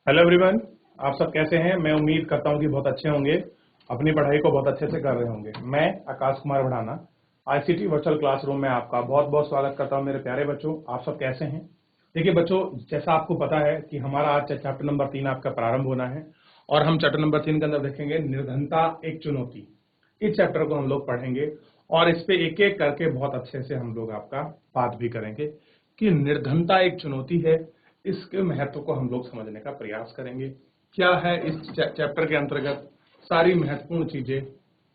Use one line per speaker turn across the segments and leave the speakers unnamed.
Hello everyone, आप सब कैसे हैं। मैं उम्मीद करता हूं कि बहुत अच्छे होंगे, अपनी पढ़ाई को बहुत अच्छे से कर रहे होंगे। मैं आकाश कुमार बढ़ाना आईसीटी वर्चुअल क्लासरूम में आपका बहुत बहुत स्वागत करता हूं। मेरे प्यारे बच्चों, आप सब कैसे हैं। देखिए बच्चों, जैसा आपको पता है कि हमारा आज चैप्टर नंबर 3 आपका प्रारंभ होना है और हम चैप्टर नंबर 3 के अंदर देखेंगे निर्धनता एक चुनौती। इस चैप्टर को हम लोग पढ़ेंगे और इस पे एक एक करके बहुत अच्छे से हम लोग आपका बात भी करेंगे कि निर्धनता एक चुनौती है। इसके महत्व को हम लोग समझने का प्रयास करेंगे। क्या है इस चैप्टर के अंतर्गत सारी महत्वपूर्ण चीजें,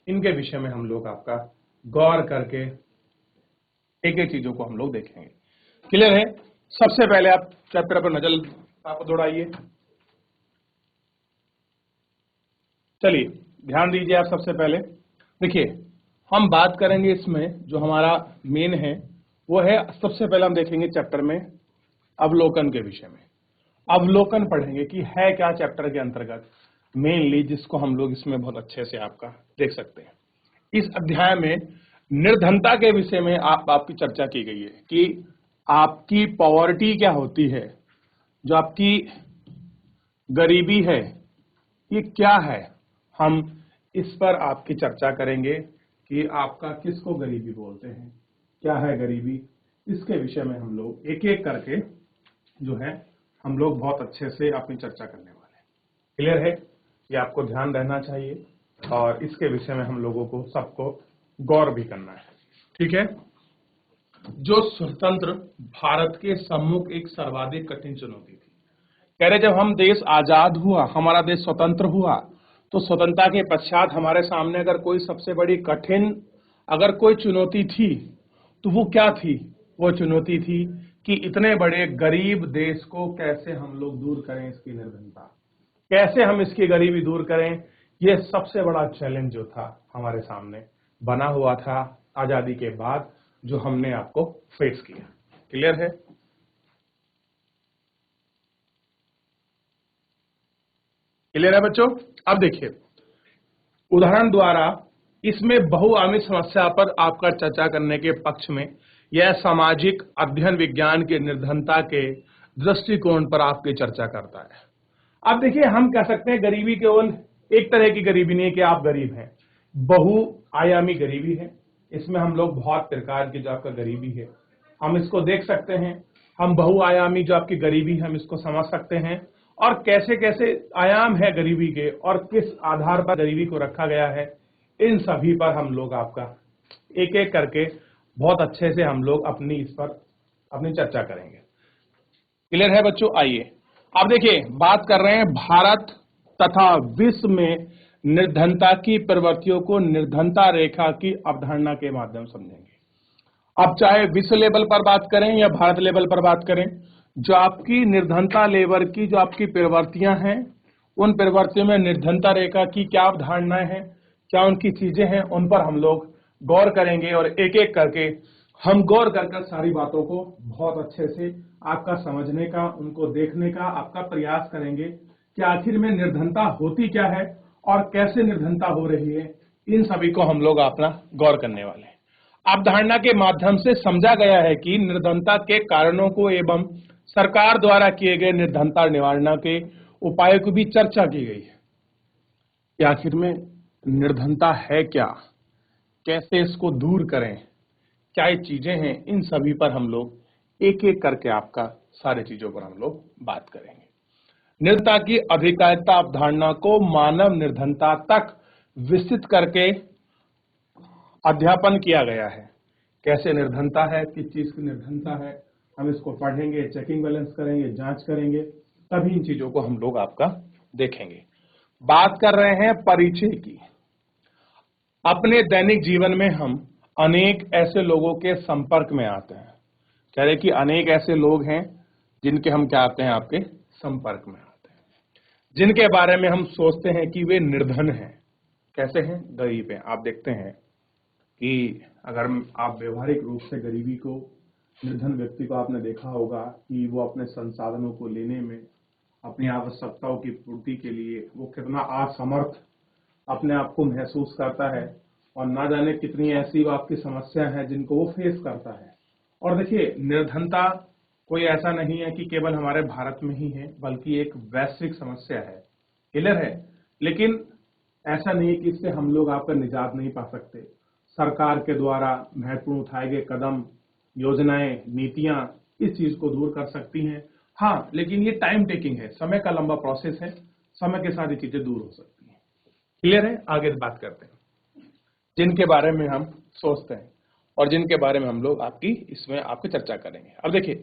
इनके विषय में हम लोग आपका गौर करके एक एक चीजों को हम लोग देखेंगे। क्लियर है। सबसे पहले आप चैप्टर पर नजर आप दौड़ाइए। चलिए ध्यान दीजिए। आप सबसे पहले देखिए, हम बात करेंगे इसमें जो हमारा मेन है वो है, सबसे पहले हम देखेंगे चैप्टर में अवलोकन के विषय में। अवलोकन पढ़ेंगे कि है क्या चैप्टर के अंतर्गत मेनली, जिसको हम लोग इसमें बहुत अच्छे से आपका देख सकते हैं। इस अध्याय में निर्धनता के विषय में आपकी चर्चा की गई है कि आपकी पॉवर्टी क्या होती है, जो आपकी गरीबी है ये क्या है। हम इस पर आपकी चर्चा करेंगे कि आपका किसको गरीबी बोलते हैं, क्या है गरीबी। इसके विषय में हम लोग एक एक करके जो है हम लोग बहुत अच्छे से अपनी चर्चा करने वाले हैं। क्लियर है। ये आपको ध्यान रहना चाहिए और इसके विषय में हम लोगों को सबको गौर भी करना है। ठीक है। जो स्वतंत्र भारत के सम्मुख एक सर्वाधिक कठिन चुनौती थी। कह रहे जब हम देश आजाद हुआ, हमारा देश स्वतंत्र हुआ, तो स्वतंत्रता के पश्चात हमारे सामने अगर कोई सबसे बड़ी कठिन अगर कोई चुनौती थी तो वो क्या थी। वो चुनौती थी कि इतने बड़े गरीब देश को कैसे हम लोग दूर करें, इसकी निर्धनता कैसे हम इसकी गरीबी दूर करें। ये सबसे बड़ा चैलेंज जो था हमारे सामने बना हुआ था आजादी के बाद, जो हमने आपको फेस किया। क्लियर है। क्लियर है बच्चों। अब देखिए उदाहरण द्वारा इसमें बहुआयामी समस्या पर आपका चर्चा करने के पक्ष में यह सामाजिक अध्ययन विज्ञान के निर्धनता के दृष्टिकोण पर आपकी चर्चा करता है। अब देखिए, हम कह सकते हैं गरीबी केवल एक तरह की गरीबी नहीं है कि आप गरीब हैं, बहुआयामी गरीबी है। इसमें हम लोग बहुत प्रकार की जो आपका गरीबी है हम इसको देख सकते हैं। हम बहुआयामी जो आपकी गरीबी है हम इसको समझ सकते हैं और कैसे कैसे आयाम है गरीबी के और किस आधार पर गरीबी को रखा गया है, इन सभी पर हम लोग आपका एक एक करके बहुत अच्छे से हम लोग अपनी इस पर अपनी चर्चा करेंगे। क्लियर है बच्चों। आइए अब देखिए, बात कर रहे हैं भारत तथा विश्व में निर्धनता की प्रवृत्तियों को निर्धनता रेखा की अवधारणा के माध्यम समझेंगे। अब चाहे विश्व लेवल पर बात करें या भारत लेवल पर बात करें, जो आपकी निर्धनता लेवल की जो आपकी प्रवृत्तियां हैं, उन प्रवृत्तियों में निर्धनता रेखा की क्या अवधारणाएं हैं, क्या उनकी चीजें हैं, उन पर हम लोग गौर करेंगे और एक एक करके हम गौर कर सारी बातों को बहुत अच्छे से आपका समझने का, उनको देखने का आपका प्रयास करेंगे कि आखिर में निर्धनता होती क्या है और कैसे निर्धनता हो रही है। इन सभी को हम लोग अपना गौर करने वाले हैं। अवधारणा के माध्यम से समझा गया है कि निर्धनता के कारणों को एवं सरकार द्वारा किए गए निर्धनता निवारण के उपायों की भी चर्चा की गई है कि आखिर में निर्धनता है क्या, कैसे इसको दूर करें, क्या ये चीजें हैं। इन सभी पर हम लोग एक एक करके आपका सारी चीजों पर हम लोग बात करेंगे। निर्धनता की अधिकारिता अवधारणा को मानव निर्धनता तक विस्तृत करके अध्यापन किया गया है। कैसे निर्धनता है, किस चीज की निर्धनता है, हम इसको पढ़ेंगे, चेकिंग बैलेंस करेंगे, जांच करेंगे, तभी इन चीजों को हम लोग आपका देखेंगे। बात कर रहे हैं परिचय की। अपने दैनिक जीवन में हम अनेक ऐसे लोगों के संपर्क में आते हैं। कह रहे कि अनेक ऐसे लोग हैं जिनके हम क्या आते हैं, आपके संपर्क में आते हैं, जिनके बारे में हम सोचते हैं कि वे निर्धन हैं। कैसे हैं, गरीब हैं। आप देखते हैं कि अगर आप व्यवहारिक रूप से गरीबी को, निर्धन व्यक्ति को आपने देखा होगा कि वो अपने संसाधनों को लेने में, अपनी आवश्यकताओं की पूर्ति के लिए वो कितना असमर्थ अपने आप को महसूस करता है और ना जाने कितनी ऐसी आपकी समस्या है जिनको वो फेस करता है। और देखिए, निर्धनता कोई ऐसा नहीं है कि केवल हमारे भारत में ही है, बल्कि एक वैश्विक समस्या है। क्लियर है? लेकिन ऐसा नहीं है कि इससे हम लोग आपका निजात नहीं पा सकते। सरकार के द्वारा महत्वपूर्ण उठाए गए कदम, योजनाएं, नीतियां इस चीज को दूर कर सकती हैं। हाँ, लेकिन ये टाइम टेकिंग है, समय का लंबा प्रोसेस है। समय के साथ ये चीजें दूर हो सकती हैं। क्लियर है? आगे बात करते हैं जिनके बारे में हम सोचते हैं और जिनके बारे में हम लोग इसमें आपकी चर्चा करेंगे। अब देखिए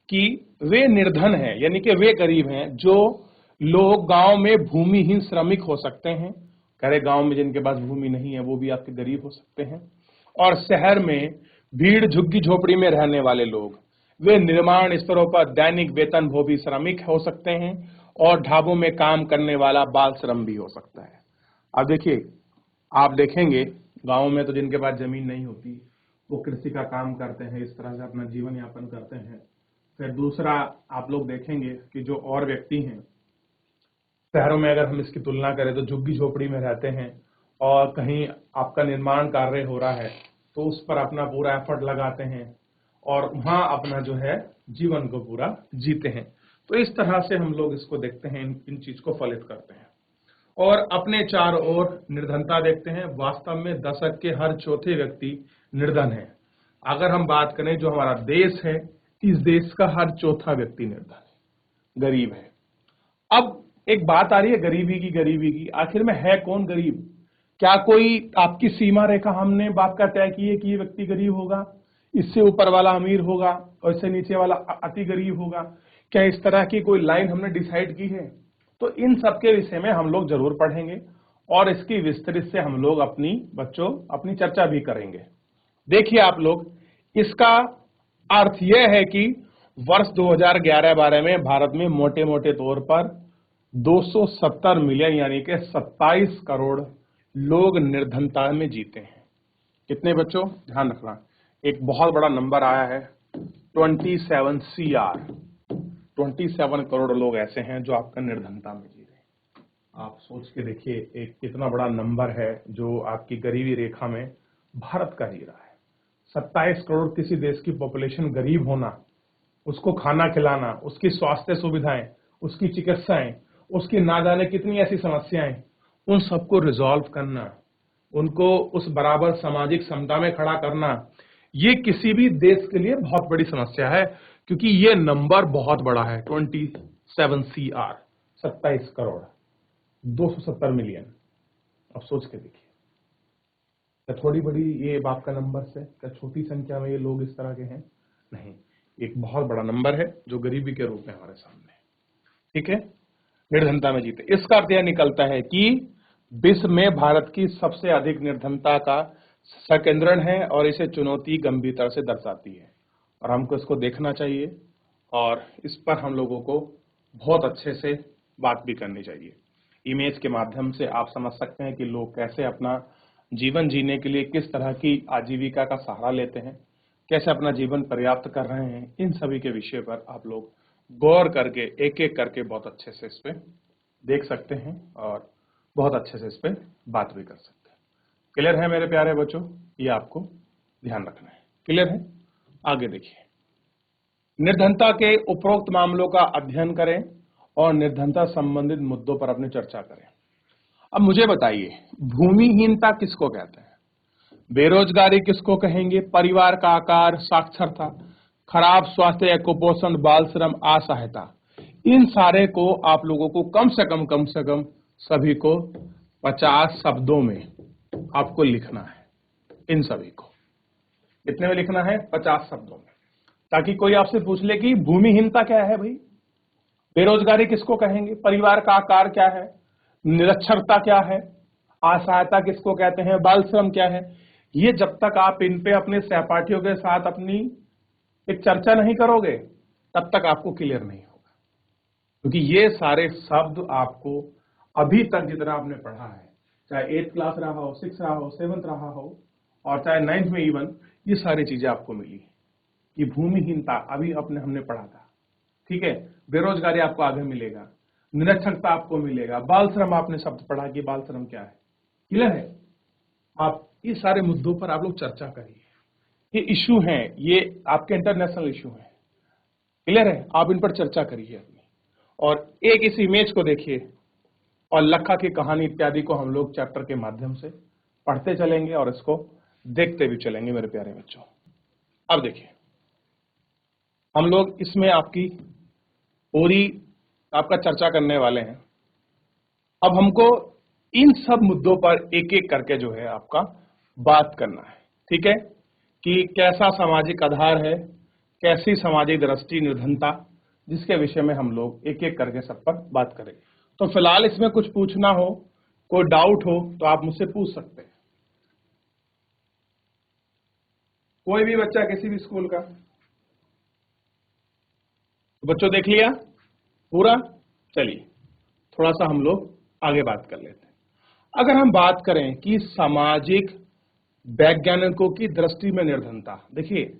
कि वे निर्धन हैं, यानी कि वे गरीब हैं जो लोग गांव में भूमिहीन श्रमिक हो सकते हैं। कह रहे गांव में जिनके पास भूमि नहीं है वो भी आपके गरीब हो सकते हैं। और शहर में भीड़ झुग्गी झोपड़ी में रहने वाले लोग, वे निर्माण स्तरों पर दैनिक वेतन भोगी श्रमिक हो सकते हैं और ढाबों में काम करने वाला बाल श्रम भी हो सकता है। अब देखिए, आप देखेंगे गांव में तो जिनके पास जमीन नहीं होती वो कृषि का काम करते हैं, इस तरह से अपना जीवन यापन करते हैं। फिर दूसरा आप लोग देखेंगे कि जो और व्यक्ति हैं शहरों में, अगर हम इसकी तुलना करें तो झुग्गी झोपड़ी में रहते हैं और कहीं आपका निर्माण कार्य हो रहा है तो उस पर अपना पूरा एफर्ट लगाते हैं और वहां अपना जो है जीवन को पूरा जीते हैं। तो इस तरह से हम लोग इसको देखते हैं, इन चीज को फलित करते हैं और अपने चारों ओर निर्धनता देखते हैं। वास्तव में दशक के हर चौथे व्यक्ति निर्धन है। अगर हम बात करें जो हमारा देश है, इस देश का हर चौथा व्यक्ति निर्धन है, गरीब है। अब एक बात आ रही है गरीबी की, आखिर में है कौन गरीब? क्या कोई आपकी सीमा रेखा हमने बात का तय की है कि ये व्यक्ति गरीब होगा, इससे ऊपर वाला अमीर होगा और इससे नीचे वाला अति गरीब होगा? क्या इस तरह की कोई लाइन हमने डिसाइड की है? तो इन सब के विषय में हम लोग जरूर पढ़ेंगे और इसकी विस्तृत से हम लोग अपनी चर्चा भी करेंगे। देखिए आप लोग, इसका अर्थ यह है कि वर्ष 2011-12 में भारत में मोटे मोटे तौर पर 270 मिलियन यानी कि 27 करोड़ लोग निर्धनता में जीते हैं। कितने बच्चों? ध्यान रखना, एक बहुत बड़ा नंबर आया है 27 CR, 27 करोड़ लोग ऐसे हैं जो आपका निर्धनता में जी रहे हैं। आप सोच के देखिए, एक कितना बड़ा नंबर है जो आपकी गरीबी रेखा में भारत का ही रहा है। 27 करोड़ किसी देश की पॉपुलेशन गरीब होना, उसको खाना खिलाना, उसकी स्वास्थ्य सुविधाएं, उसकी चिकित्साएं, उसकी ना जाने कितनी ऐसी समस्याएं, उन सबको रिजॉल्व करना, उनको उस बराबर सामाजिक समता में खड़ा करना, ये किसी भी देश के लिए बहुत बड़ी समस्या है, क्योंकि ये नंबर बहुत बड़ा है। 27 CR, 27 करोड़, 270 मिलियन। अब सोच के देखिए, क्या थोड़ी बड़ी ये बात का नंबर से, क्या छोटी संख्या में ये लोग इस तरह के हैं? नहीं, एक बहुत बड़ा नंबर है जो गरीबी के रूप में हमारे सामने है। ठीक है, निर्धनता में जीते। इसका अर्थ यह निकलता है कि विश्व में भारत की सबसे अधिक निर्धनता का संकेंद्रण है और इसे चुनौती गंभीरता से दर्शाती है और हमको इसको देखना चाहिए और इस पर हम लोगों को बहुत अच्छे से बात भी करनी चाहिए। इमेज के माध्यम से आप समझ सकते हैं कि लोग कैसे अपना जीवन जीने के लिए किस तरह की आजीविका का सहारा लेते हैं, कैसे अपना जीवन पर्याप्त कर रहे हैं। इन सभी के विषय पर आप लोग गौर करके एक एक करके बहुत अच्छे से इस पे देख सकते हैं और बहुत अच्छे से इस पे बात भी कर सकते हैं। क्लियर है मेरे प्यारे बच्चों? ये आपको ध्यान रखना है। क्लियर है? आगे देखिए, निर्धनता के उपरोक्त मामलों का अध्ययन करें और निर्धनता संबंधित मुद्दों पर अपनी चर्चा करें। अब मुझे बताइए, भूमिहीनता किसको कहते हैं? बेरोजगारी किसको कहेंगे? परिवार का आकार, साक्षरता, खराब स्वास्थ्य या कुपोषण, बाल श्रम, असहायता, इन सारे को आप लोगों को कम से कम सभी को 50 शब्दों में आपको लिखना है। इन सभी को कितने में लिखना है? 50 शब्दों में, ताकि कोई आपसे पूछ ले कि भूमिहीनता क्या है भाई, बेरोजगारी किसको कहेंगे, परिवार का आकार क्या है, निरक्षरता क्या है, असहायता किसको कहते हैं, बाल श्रम क्या है। ये जब तक आप इन पे अपने सहपाठियों के साथ अपनी एक चर्चा नहीं करोगे तब तक आपको क्लियर नहीं होगा, क्योंकि ये सारे शब्द आपको अभी तक जितना आपने पढ़ा है, चाहे 8th क्लास रहा हो, 6 रहा हो, 7th रहा हो और चाहे 9th में इवन, ये सारी चीजें आपको मिली। ये भूमिहीनता अभी हमने पढ़ा था, ठीक है। बेरोजगारी आपको आगे मिलेगा, निरक्षरता आपको मिलेगा, बाल श्रम आपने शब्द पढ़ा कि बाल श्रम क्या है, क्लियर है। आप इस सारे मुद्दों पर आप लोग चर्चा करिए। ये इश्यू हैं, ये आपके इंटरनेशनल इश्यू हैं। क्लियर है? आप इन पर चर्चा करिए अपनी, और एक इस इमेज को देखिए और लखा की कहानी इत्यादि को हम लोग चैप्टर के माध्यम से पढ़ते चलेंगे और इसको देखते भी चलेंगे मेरे प्यारे बच्चों। अब देखिए, हम लोग इसमें आपकी पूरी आपका चर्चा करने वाले हैं। अब हमको इन सब मुद्दों पर एक एक करके जो है आपका बात करना है, ठीक है? कि कैसा सामाजिक आधार है, कैसी सामाजिक दृष्टि निर्धनता, जिसके विषय में हम लोग एक एक करके सब पर बात करेंगे। तो फिलहाल इसमें कुछ पूछना हो, कोई डाउट हो तो आप मुझसे पूछ सकते हैं। कोई भी बच्चा किसी भी स्कूल का, तो बच्चों देख लिया पूरा? चलिए थोड़ा सा हम लोग आगे बात कर लेते हैं। अगर हम बात करें कि सामाजिक वैज्ञानिकों की दृष्टि में निर्धनता, देखिए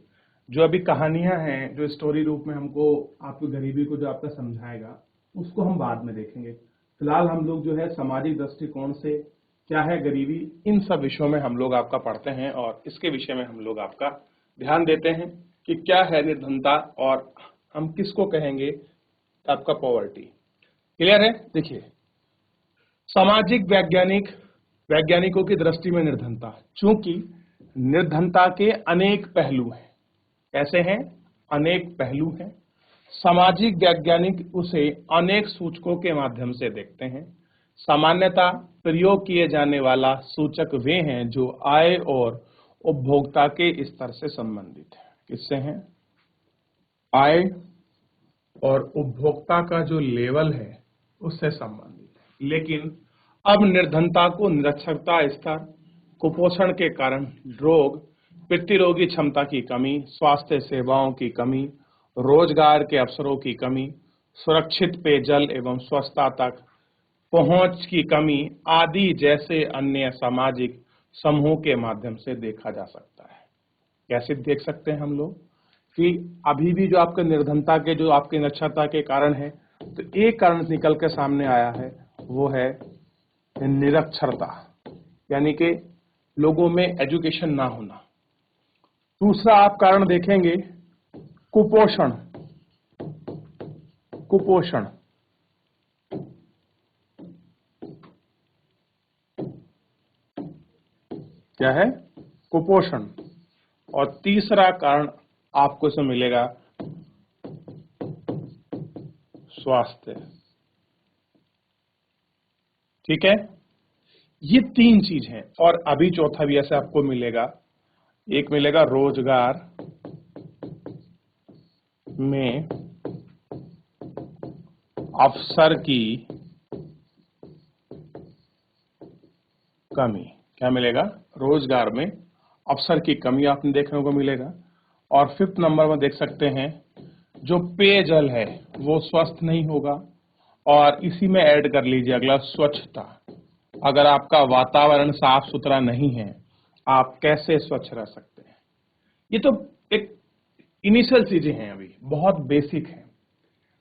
जो अभी कहानियां हैं जो स्टोरी रूप में हमको आपकी गरीबी को जो आपका समझाएगा उसको हम बाद में देखेंगे। फिलहाल हम लोग जो है सामाजिक दृष्टिकोण से क्या है गरीबी, इन सब विषयों में हम लोग आपका पढ़ते हैं और इसके विषय में हम लोग आपका ध्यान देते हैं कि क्या है निर्धनता और हम किसको कहेंगे आपका पॉवर्टी। क्लियर है? देखिए, सामाजिक वैज्ञानिकों की दृष्टि में निर्धनता, चूंकि निर्धनता के अनेक पहलू हैं। कैसे हैं? अनेक पहलू हैं। सामाजिक वैज्ञानिक उसे अनेक सूचकों के माध्यम से देखते हैं। सामान्यतः प्रयोग किए जाने वाला सूचक वे हैं जो आय और उपभोक्ता के स्तर से संबंधित है। किससे हैं? आय और उपभोक्ता का जो लेवल है उससे संबंधित है। लेकिन अब निर्धनता को निरक्षरता स्तर, कुपोषण के कारण रोग, प्रतिरोधी क्षमता की कमी, स्वास्थ्य सेवाओं की कमी, रोजगार के अवसरों की कमी, सुरक्षित पेयजल एवं स्वच्छता तक पहुंच की कमी आदि जैसे अन्य सामाजिक समूह के माध्यम से देखा जा सकता है। कैसे देख सकते हैं हम लोग कि अभी भी जो आपके निर्धनता के जो आपके निरक्षरता के कारण है, तो एक कारण निकल के सामने आया है, वो है निरक्षरता, यानी कि लोगों में एजुकेशन ना होना। दूसरा आप कारण देखेंगे कुपोषण। कुपोषण क्या है? कुपोषण। और तीसरा कारण आपको इसमें मिलेगा स्वास्थ्य। ठीक है, ये तीन चीज हैं। और अभी चौथा भी ऐसे आपको मिलेगा, एक मिलेगा रोजगार में अवसर की कमी। क्या मिलेगा? रोजगार में अवसर की कमी आपने देखने को मिलेगा। और फिफ्थ नंबर में देख सकते हैं जो पेयजल है वो स्वस्थ नहीं होगा। और इसी में ऐड कर लीजिए अगला स्वच्छता। अगर आपका वातावरण साफ सुथरा नहीं है, आप कैसे स्वच्छ रह सकते हैं? ये तो एक इनिशियल चीजें हैं, अभी बहुत बेसिक है।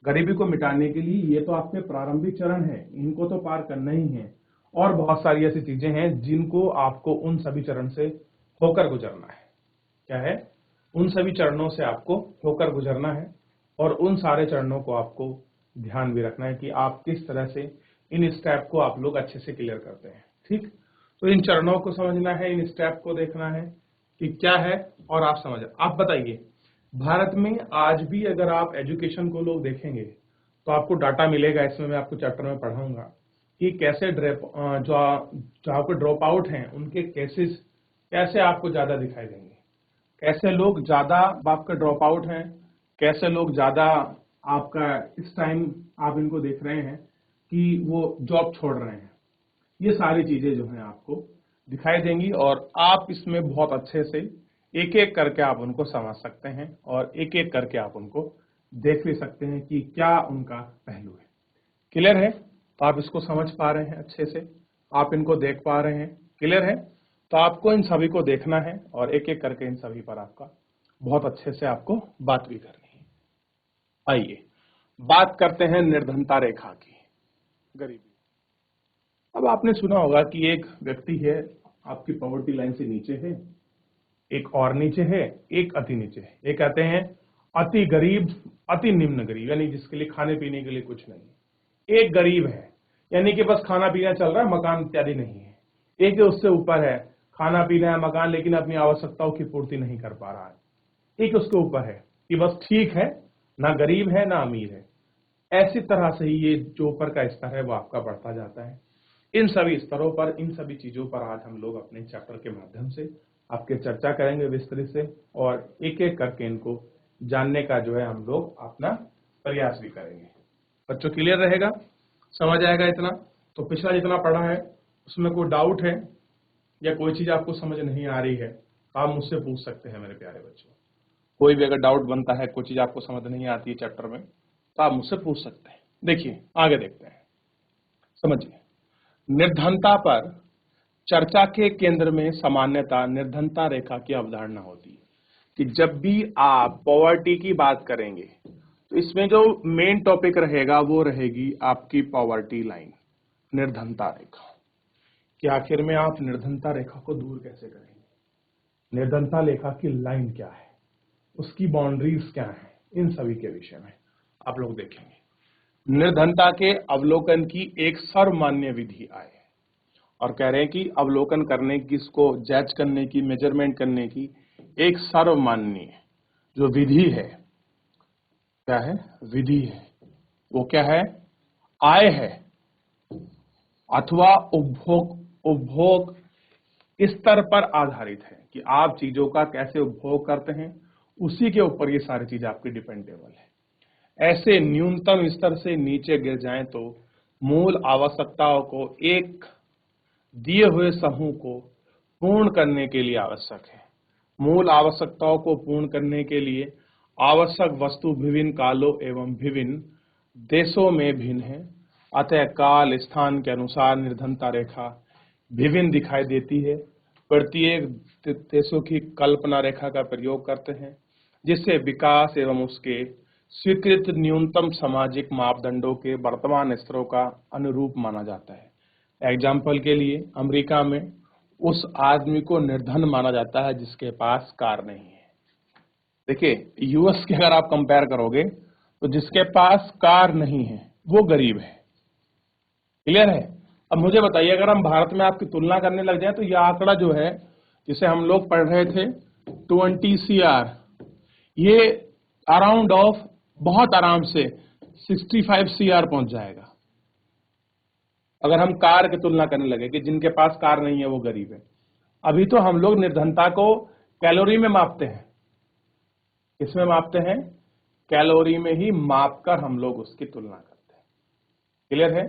गरीबी को मिटाने के लिए ये तो आपके प्रारंभिक चरण है, इनको तो पार करना ही है। और बहुत सारी ऐसी चीजें हैं जिनको आपको उन सभी चरण से होकर गुजरना है। क्या है? उन सभी चरणों से आपको होकर गुजरना है और उन सारे चरणों को आपको ध्यान भी रखना है कि आप किस तरह से इन स्टेप को आप लोग अच्छे से क्लियर करते हैं। ठीक, तो इन चरणों को समझना है, इन स्टेप को देखना है कि क्या है और आप समझ। आप बताइए, भारत में आज भी अगर आप एजुकेशन को लोग देखेंगे तो आपको डाटा मिलेगा, इसमें मैं आपको चैप्टर में पढ़ाऊंगा कि कैसे जो आपके ड्रॉप आउट हैं उनके केसेस कैसे आपको ज्यादा दिखाई देंगे, कैसे लोग ज्यादा आपके ड्रॉप आउट हैं, कैसे लोग ज्यादा आपका इस टाइम आप इनको देख रहे हैं कि वो जॉब छोड़ रहे हैं। ये सारी चीजें जो हैं आपको दिखाई देंगी और आप इसमें बहुत अच्छे से एक एक करके आप उनको समझ सकते हैं और एक एक करके आप उनको देख भी सकते हैं कि क्या उनका पहलू है। क्लियर है? तो आप इसको समझ पा रहे हैं अच्छे से, आप इनको देख पा रहे हैं। क्लियर है? तो आपको इन सभी को देखना है और एक एक करके इन सभी पर आपका बहुत अच्छे से आपको बात भी करनी है। आइए बात करते हैं निर्धनता रेखा की, गरीबी। अब आपने सुना होगा कि एक व्यक्ति है आपकी पॉवर्टी लाइन से नीचे है, एक और नीचे है, एक अति नीचे है। ये कहते हैं अति गरीब, अति निम्न गरीब, यानी जिसके लिए खाने पीने के लिए कुछ नहीं। एक गरीब है यानी कि बस खाना पीना चल रहा है, मकान इत्यादि नहीं है। एक उससे ऊपर है, खाना पीना है, मकान, लेकिन अपनी आवश्यकताओं की पूर्ति नहीं कर पा रहा है। एक उसके ऊपर है कि बस ठीक है, ना गरीब है ना अमीर है। ऐसी तरह से ही ये जो ऊपर का स्तर है वो आपका बढ़ता जाता है। इन सभी स्तरों पर, इन सभी चीजों पर आज हम लोग अपने चैप्टर के माध्यम से आपके चर्चा करेंगे विस्तृत से, और एक एक करके इनको जानने का जो है हम लोग अपना प्रयास भी करेंगे। बच्चों क्लियर रहेगा, समझ आएगा इतना? तो पिछला जितना पढ़ा है उसमें कोई डाउट है या कोई चीज आपको समझ नहीं आ रही है तो आप मुझसे पूछ सकते हैं मेरे प्यारे बच्चों। कोई भी अगर डाउट बनता है, कोई चीज आपको समझ नहीं आती है चैप्टर में, तो आप मुझसे पूछ सकते हैं। देखिए आगे देखते हैं, समझिए। निर्धनता पर चर्चा के केंद्र में सामान्यतः निर्धनता रेखा की अवधारणा होती है कि जब भी आप पॉवर्टी की बात करेंगे तो इसमें जो मेन टॉपिक रहेगा वो रहेगी आपकी पॉवर्टी लाइन, निर्धनता रेखा। कि आखिर में आप निर्धनता रेखा को दूर कैसे करेंगे, निर्धनता रेखा की लाइन क्या है, उसकी बाउंड्रीज क्या है, इन सभी के विषय में आप लोग देखेंगे। निर्धनता के अवलोकन की एक सर्वमान्य विधि आए और कह रहे हैं कि अवलोकन करने की, इसको जज करने की, मेजरमेंट करने की एक सर्वमान्य जो विधि है, क्या है, विधि है, वो क्या है, आय है अथवा उपभोग स्तर पर आधारित है कि आप चीजों का कैसे उपभोग करते हैं, उसी के ऊपर ये सारी चीज आपकी डिपेंडेबल है। ऐसे न्यूनतम स्तर से नीचे गिर जाएं तो मूल आवश्यकताओं को एक दिए हुए समूह को पूर्ण करने के लिए आवश्यक है। मूल आवश्यकताओं को पूर्ण करने के लिए आवश्यक वस्तु विभिन्न कालों एवं विभिन्न देशों में भिन्न है। अतः काल स्थान के अनुसार निर्धनता रेखा विभिन्न दिखाई देती है। प्रत्येक देशों की कल्पना रेखा का प्रयोग करते हैं जिससे विकास एवं उसके स्वीकृत न्यूनतम सामाजिक मापदंडों के वर्तमान स्तरों का अनुरूप माना जाता है। एग्जाम्पल के लिए अमेरिका में उस आदमी को निर्धन माना जाता है जिसके पास कार नहीं है। देखिए यूएस के अगर आप कंपेयर करोगे तो जिसके पास कार नहीं है वो गरीब है। क्लियर है? अब मुझे बताइए, अगर हम भारत में आपकी तुलना करने लग जाए तो यह आंकड़ा जो है जिसे हम लोग पढ़ रहे थे 20 CR, ये अराउंड ऑफ बहुत आराम से 65 CR पहुंच जाएगा अगर हम कार की तुलना करने लगे कि जिनके पास कार नहीं है वो गरीब है। अभी तो हम लोग निर्धनता को कैलोरी में मापते हैं। किसमें मापते हैं? कैलोरी में ही मापकर हम लोग उसकी तुलना करते हैं। क्लियर है?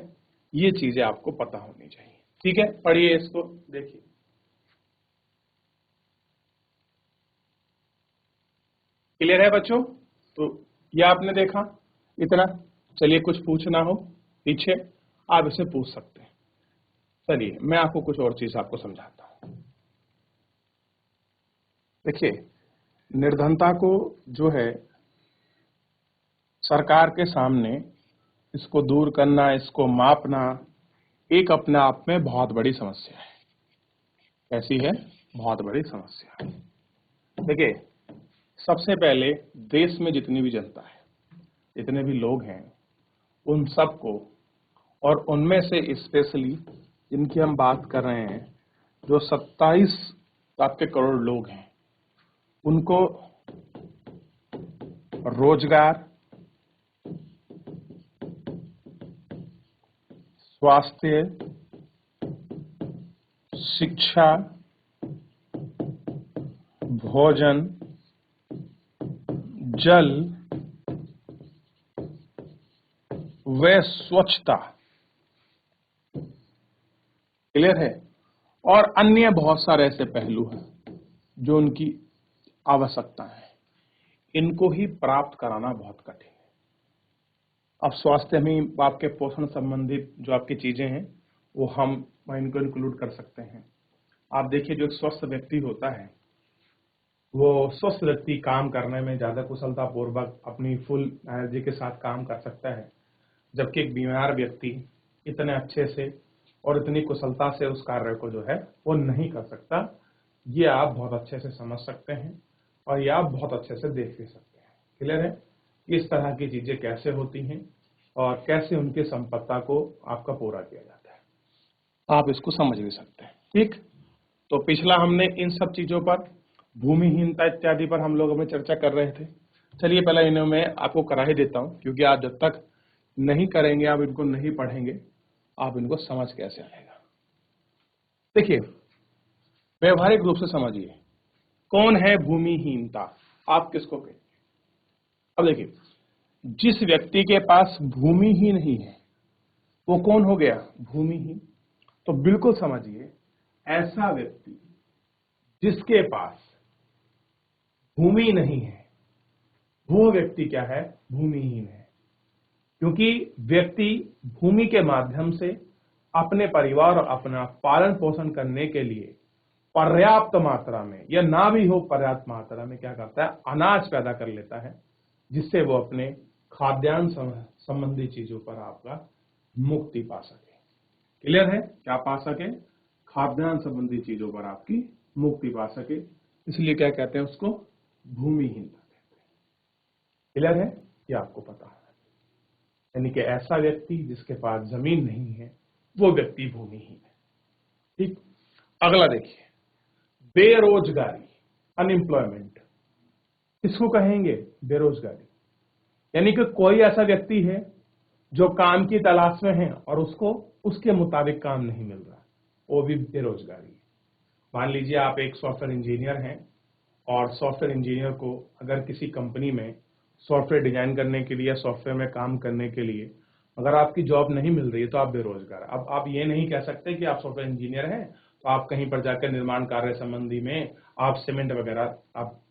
ये चीजें आपको पता होनी चाहिए। ठीक है, पढ़िए इसको, देखिए। क्लियर है बच्चों? तो ये आपने देखा इतना। चलिए कुछ पूछना हो पीछे आप इसे पूछ सकते हैं। चलिए मैं आपको कुछ और चीज आपको समझाता हूं। देखिए निर्धनता को जो है सरकार के सामने इसको दूर करना, इसको मापना एक अपने आप में बहुत बड़ी समस्या है। कैसी है? बहुत बड़ी समस्या। देखिए सबसे पहले देश में जितनी भी जनता है, जितने भी लोग हैं, उन सबको, और उनमें से स्पेशली जिनकी हम बात कर रहे हैं जो 27 आपके करोड़ लोग हैं, उनको रोजगार, स्वास्थ्य, शिक्षा, भोजन, जल व स्वच्छता, क्लियर है, और अन्य बहुत सारे ऐसे पहलू हैं जो उनकी आवश्यकता है, इनको ही प्राप्त कराना बहुत कठिन है। अब स्वास्थ्य में आपके पोषण संबंधित जो आपकी चीजें हैं वो हम इनको इंक्लूड कर सकते हैं। आप देखिए जो एक स्वस्थ व्यक्ति होता है वो स्वस्थ व्यक्ति काम करने में ज्यादा कुशलता पूर्वक अपनी फुल एनर्जी के साथ काम कर सकता है, जबकि एक बीमार व्यक्ति इतने अच्छे से और इतनी कुशलता से उस कार्य को जो है वो नहीं कर सकता। ये आप बहुत अच्छे से समझ सकते हैं और ये आप बहुत अच्छे से देख भी सकते हैं। क्लियर है? इस तरह की चीजें कैसे होती हैं और कैसे उनके संपत्ता को आपका पूरा किया जाता है, आप इसको समझ भी सकते हैं। ठीक, तो पिछला हमने इन सब चीजों पर, भूमिहीनता इत्यादि पर हम लोग अपने चर्चा कर रहे थे। चलिए पहले इन्हें मैं आपको करा ही देता हूं, क्योंकि आप जब तक नहीं करेंगे, आप इनको नहीं पढ़ेंगे, आप इनको समझ कैसे आएगा। देखिए, व्यवहारिक रूप से समझिए, कौन है भूमिहीनता, आप किसको कहेंगे? अब देखिए, जिस व्यक्ति के पास भूमि ही नहीं है वो कौन हो गया? भूमिहीन। तो बिल्कुल समझिए, ऐसा व्यक्ति जिसके पास भूमि नहीं है वो व्यक्ति क्या है? भूमिहीन है। क्योंकि व्यक्ति भूमि के माध्यम से अपने परिवार और अपना पालन पोषण करने के लिए पर्याप्त मात्रा में, या ना भी हो पर्याप्त मात्रा में, क्या करता है? अनाज पैदा कर लेता है, जिससे वो अपने खाद्यान्न संबंधी चीजों पर आपका मुक्ति पा सके। क्लियर है? क्या पा सके? खाद्यान्न संबंधी चीजों पर आपकी मुक्ति पा सके। इसलिए क्या कहते हैं उसको? भूमिहीनता कहते हैं। क्लियर है? ये आपको पता है। यानी कि ऐसा व्यक्ति जिसके पास जमीन नहीं है वो व्यक्ति भूमिहीन है। ठीक, अगला देखिए, बेरोजगारी, अनएम्प्लॉयमेंट, किसको कहेंगे? बेरोजगारी। यानी कि कोई ऐसा व्यक्ति है जो काम की तलाश में है और उसको उसके मुताबिक काम नहीं मिल रहा, वो भी बेरोजगारी है। मान लीजिए आप एक सॉफ्टवेयर इंजीनियर हैं और सॉफ्टवेयर इंजीनियर को अगर किसी कंपनी में सॉफ्टवेयर डिजाइन करने के लिए या सॉफ्टवेयर में काम करने के लिए अगर आपकी जॉब नहीं मिल रही है तो आप बेरोजगार। अब आप ये नहीं कह सकते कि आप सॉफ्टवेयर इंजीनियर हैं तो आप कहीं पर जाकर निर्माण कार्य संबंधी में आप सीमेंट वगैरह आप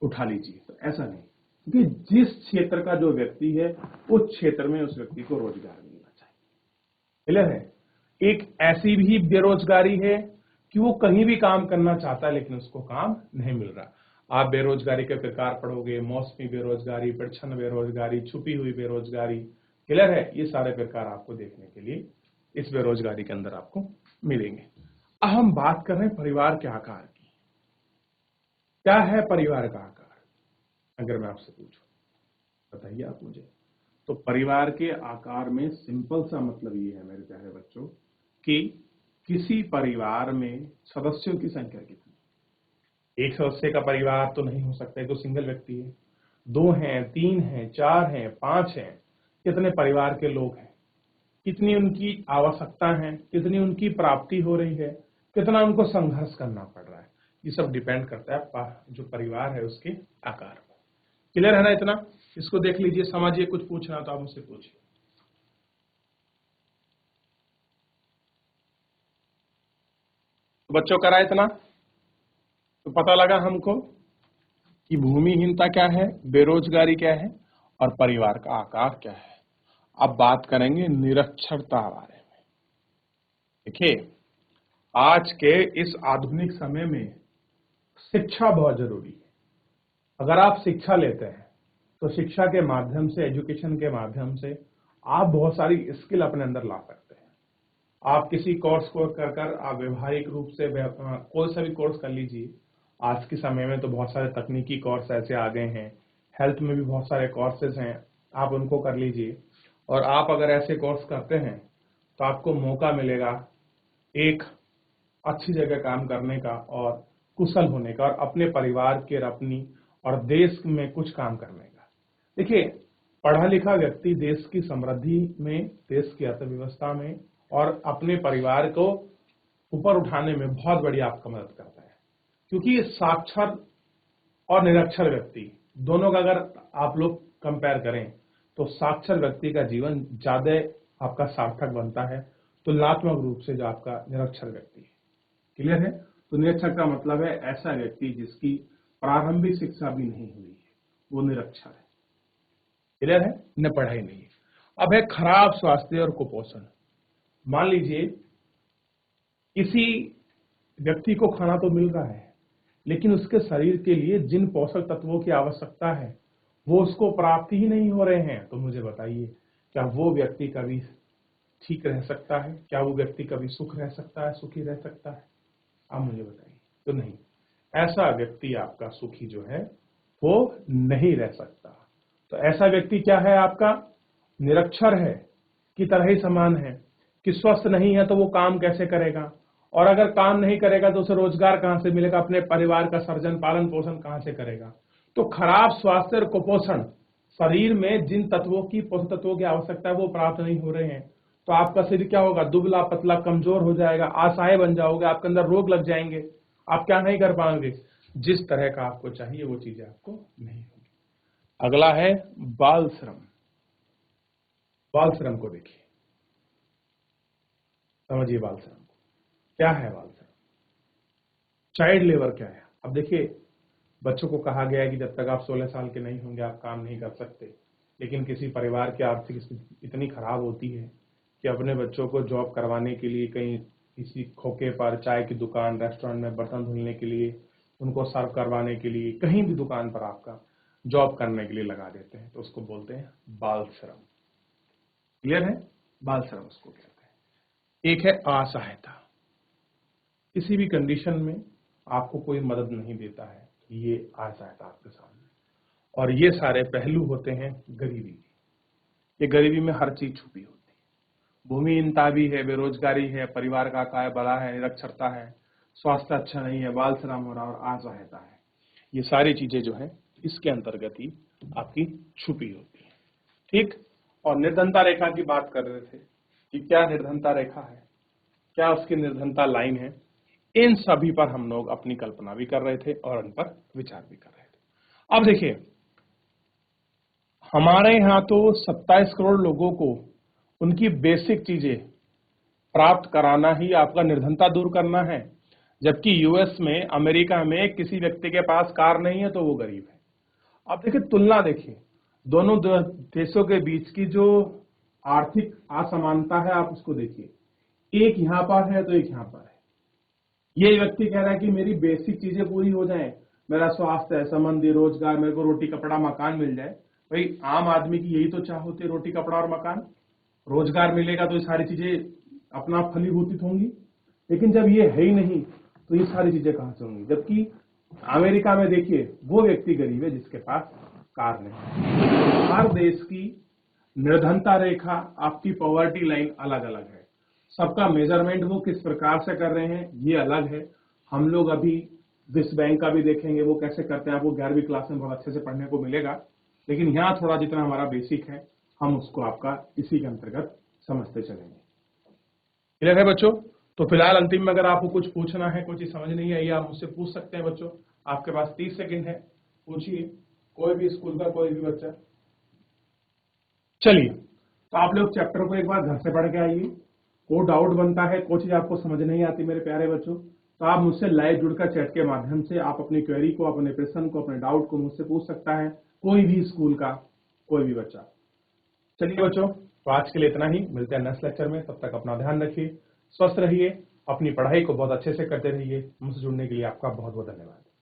उठा लीजिए, तो ऐसा नहीं। क्योंकि जिस क्षेत्र का जो व्यक्ति है उस क्षेत्र में उस व्यक्ति को रोजगार मिलना चाहिए। क्लियर है? एक ऐसी भी बेरोजगारी है कि वो कहीं भी काम करना चाहता है लेकिन उसको काम नहीं मिल रहा। आप बेरोजगारी के प्रकार पढ़ोगे, मौसमी बेरोजगारी, प्रच्छन्न बेरोजगारी, छुपी हुई बेरोजगारी। क्लियर है? ये सारे प्रकार आपको देखने के लिए इस बेरोजगारी के अंदर आपको मिलेंगे। अब हम बात कर रहे हैं परिवार के आकार की। क्या है परिवार का आकार? अगर मैं आपसे पूछूं, बताइए आप मुझे। तो परिवार के आकार में सिंपल सा मतलब ये है मेरे प्यारे बच्चों कि किसी परिवार में सदस्यों की संख्या कितनी। एक सदस्य का परिवार तो नहीं हो सकता, तो सिंगल व्यक्ति है, 2 हैं, 3 हैं, 4 हैं, 5 हैं, कितने परिवार के लोग हैं, कितनी उनकी आवश्यकता है, कितनी उनकी प्राप्ति हो रही है, कितना उनको संघर्ष करना पड़ रहा है, ये सब डिपेंड करता है जो परिवार है उसके आकार पर। क्लियर है ना? इतना इसको देख लीजिए, समझिए। कुछ पूछना तो आप मुझसे पूछिए। तो बच्चों करा इतना तो पता लगा हमको कि भूमिहीनता क्या है, बेरोजगारी क्या है और परिवार का आकार क्या है। अब बात करेंगे निरक्षरता बारे में। देखिए, आज के इस आधुनिक समय में शिक्षा बहुत जरूरी है। अगर आप शिक्षा लेते हैं तो शिक्षा के माध्यम से, एजुकेशन के माध्यम से आप बहुत सारी स्किल अपने अंदर ला सकते हैं। आप किसी कोर्स को कर आप व्यवहारिक रूप से कोई सा भी कोर्स कर लीजिए। आज के समय में तो बहुत सारे तकनीकी कोर्स ऐसे आ गए हैं, हेल्थ में भी बहुत सारे कोर्सेज हैं, आप उनको कर लीजिए। और आप अगर ऐसे कोर्स करते हैं तो आपको मौका मिलेगा एक अच्छी जगह काम करने का और कुशल होने का और अपने परिवार के, अपनी और देश में कुछ काम करने का। देखिए, पढ़ा लिखा व्यक्ति देश की समृद्धि में, देश की अर्थव्यवस्था में और अपने परिवार को ऊपर उठाने में बहुत बड़ी आपका मदद करता है। क्योंकि साक्षर और निरक्षर व्यक्ति दोनों का अगर आप लोग कंपेयर करें तो साक्षर व्यक्ति का जीवन ज्यादा आपका सार्थक बनता है तुलनात्मक रूप से जो आपका निरक्षर व्यक्ति है। क्लियर है? तो निरक्षर का मतलब है ऐसा व्यक्ति जिसकी प्रारंभिक शिक्षा भी नहीं हुई है, वो निरक्षर है। क्लियर है? न पढ़ाई नहीं है। अब है खराब स्वास्थ्य और कुपोषण। मान लीजिए किसी व्यक्ति को खाना तो मिल रहा है लेकिन उसके शरीर के लिए जिन पोषक तत्वों की आवश्यकता है वो उसको प्राप्त ही नहीं हो रहे हैं, तो मुझे बताइए क्या वो व्यक्ति कभी ठीक रह सकता है? क्या वो व्यक्ति कभी सुख रह सकता है, सुखी रह सकता है? आप मुझे बताइए। तो नहीं, ऐसा व्यक्ति आपका सुखी जो है वो नहीं रह सकता। तो ऐसा व्यक्ति क्या है, आपका निरक्षर है की तरह ही समान है कि स्वस्थ नहीं है तो वो काम कैसे करेगा, और अगर काम नहीं करेगा तो उसे रोजगार कहां से मिलेगा, अपने परिवार का सर्जन पालन पोषण कहां से करेगा। तो खराब स्वास्थ्य और कुपोषण, शरीर में जिन तत्वों की पोषक तत्वों की आवश्यकता है वो प्राप्त नहीं हो रहे हैं, तो आपका शरीर क्या होगा, दुबला पतला कमजोर हो जाएगा, असहाय बन जाओगे, आपके अंदर रोग लग जाएंगे, आप क्या नहीं कर पाएंगे, जिस तरह का आपको चाहिए वो चीजें आपको नहीं होगी। अगला है बाल श्रम। बाल श्रम को देखिए, समझिए बाल श्रम क्या है। बाल श्रम, चाइल्ड लेबर क्या है। अब देखिए, बच्चों को कहा गया है कि जब तक आप 16 साल के नहीं होंगे आप काम नहीं कर सकते, लेकिन किसी परिवार की आर्थिक स्थिति इतनी खराब होती है कि अपने बच्चों को जॉब करवाने के लिए कहीं किसी खोखे पर, चाय की दुकान, रेस्टोरेंट में बर्तन धुलने के लिए, उनको सर्व करवाने के लिए, कहीं भी दुकान पर आपका जॉब करने के लिए लगा देते हैं, तो उसको बोलते हैं बाल श्रम। क्लियर है, बाल श्रम उसको कहते हैं। एक है असहायता, किसी भी कंडीशन में आपको कोई मदद नहीं देता है, ये असहायता आपके सामने। और ये सारे पहलू होते हैं गरीबी के। ये गरीबी में हर चीज छुपी होती है, भूमिहीनता भी है, बेरोजगारी है, परिवार का काय बड़ा है, निरक्षरता है, स्वास्थ्य अच्छा नहीं है, बाल श्रम हो रहा और असहायता है। ये सारी चीजें जो है इसके अंतर्गत ही आपकी छुपी होती है। ठीक। और निर्धनता रेखा की बात कर रहे थे कि क्या निर्धनता रेखा है, क्या उसकी निर्धनता लाइन है, इन सभी पर हम लोग अपनी कल्पना भी कर रहे थे और उन पर विचार भी कर रहे थे। अब देखिए, हमारे यहां तो 27 करोड़ लोगों को उनकी बेसिक चीजें प्राप्त कराना ही आपका निर्धनता दूर करना है, जबकि यूएस में, अमेरिका में किसी व्यक्ति के पास कार नहीं है तो वो गरीब है। अब देखिए, तुलना देखिए, दोनों देशों के बीच की जो आर्थिक असमानता है आप उसको देखिए, एक यहां पर है तो एक यहां पर है। ये व्यक्ति कह रहा है कि मेरी बेसिक चीजें पूरी हो जाएं, मेरा स्वास्थ्य, संबंधी, रोजगार, मेरे को रोटी कपड़ा मकान मिल जाए। भाई, आम आदमी की यही तो चाह होती है, रोटी कपड़ा और मकान। रोजगार मिलेगा तो ये सारी चीजें अपना फलीभूत होंगी, लेकिन जब ये है ही नहीं तो ये सारी चीजें कहां से होंगी। जबकि अमेरिका में देखिए, वो व्यक्ति गरीब है जिसके पास कार नहीं। हर देश की निर्धनता रेखा, आपकी पॉवर्टी लाइन अलग अलग है, सबका मेजरमेंट वो किस प्रकार से कर रहे हैं ये अलग है। हम लोग अभी विश्व बैंक का भी देखेंगे वो कैसे करते हैं, आपको 11वीं क्लास में बहुत अच्छे से पढ़ने को मिलेगा, लेकिन यहाँ थोड़ा जितना हमारा बेसिक है हम उसको आपका इसी के अंतर्गत समझते चलेंगे। क्लियर है बच्चों? तो फिलहाल अंतिम में अगर आपको कुछ पूछना है, कोई चीज समझ नहीं आई, आप मुझसे पूछ सकते हैं बच्चों। आपके पास 30 सेकंड है, पूछिए, कोई भी स्कूल का कोई भी बच्चा। चलिए, तो आप लोग चैप्टर को एक बार घर से पढ़ के आइए। कोई डाउट बनता है, कोई चीज आपको समझ नहीं आती मेरे प्यारे बच्चों, तो आप मुझसे लाइव जुड़कर चैट के माध्यम से आप अपनी क्वेरी को, अपने प्रश्न को, अपने डाउट को मुझसे पूछ सकता है, कोई भी स्कूल का कोई भी बच्चा। चलिए बच्चों, तो आज के लिए इतना ही, मिलते हैं नेक्स्ट लेक्चर में। तब तक अपना ध्यान रखिए, स्वस्थ रहिए, अपनी पढ़ाई को बहुत अच्छे से करते रहिए। मुझसे जुड़ने के लिए आपका बहुत बहुत धन्यवाद।